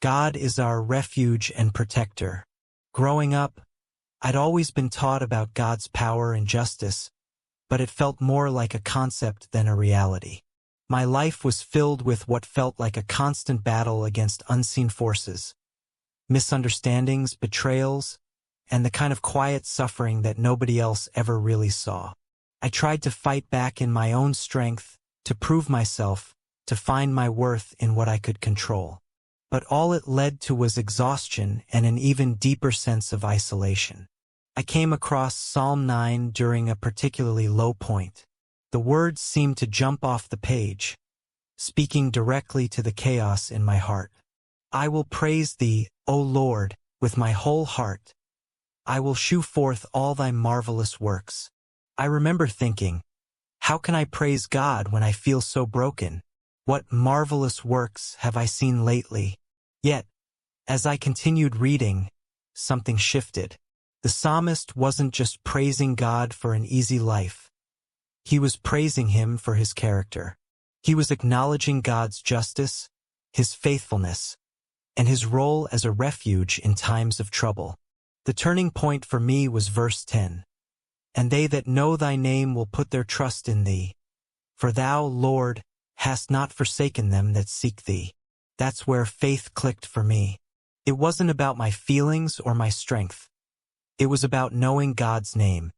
God is our refuge and protector. Growing up, I'd always been taught about God's power and justice, but it felt more like a concept than a reality. My life was filled with what felt like a constant battle against unseen forces, misunderstandings, betrayals, and the kind of quiet suffering that nobody else ever really saw. I tried to fight back in my own strength, to prove myself, to find my worth in what I could control. But all it led to was exhaustion and an even deeper sense of isolation. I came across Psalm 9 during a particularly low point. The words seemed to jump off the page, speaking directly to the chaos in my heart. I will praise thee, O Lord, with my whole heart. I will shew forth all thy marvelous works. I remember thinking, how can I praise God when I feel so broken? What marvelous works have I seen lately? Yet, as I continued reading, something shifted. The psalmist wasn't just praising God for an easy life. He was praising him for his character. He was acknowledging God's justice, his faithfulness, and his role as a refuge in times of trouble. The turning point for me was verse 10. And they that know thy name will put their trust in thee. For thou, Lord, hast not forsaken them that seek thee. That's where faith clicked for me. It wasn't about my feelings or my strength. It was about knowing God's name,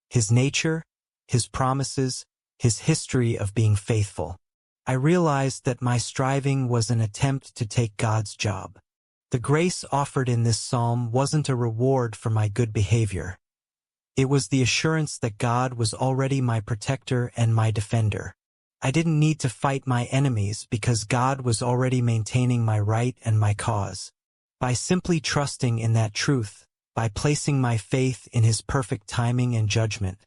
his nature, his promises, his history of being faithful. I realized that my striving was an attempt to take God's job. The grace offered in this psalm wasn't a reward for my good behavior. It was the assurance that God was already my protector and my defender. I didn't need to fight my enemies because God was already maintaining my right and my cause. By simply trusting in that truth, by placing my faith in his perfect timing and judgment,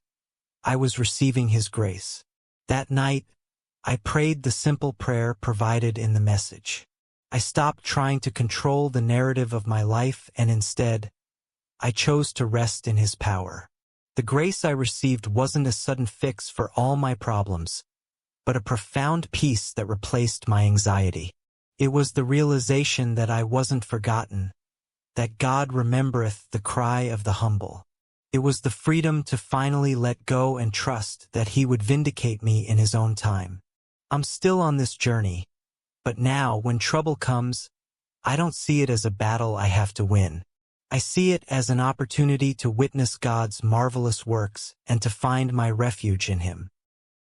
I was receiving his grace. That night, I prayed the simple prayer provided in the message. I stopped trying to control the narrative of my life and instead, I chose to rest in his power. The grace I received wasn't a sudden fix for all my problems, but a profound peace that replaced my anxiety. It was the realization that I wasn't forgotten, that God remembereth the cry of the humble. It was the freedom to finally let go and trust that he would vindicate me in his own time. I'm still on this journey, but now when trouble comes, I don't see it as a battle I have to win. I see it as an opportunity to witness God's marvelous works and to find my refuge in him.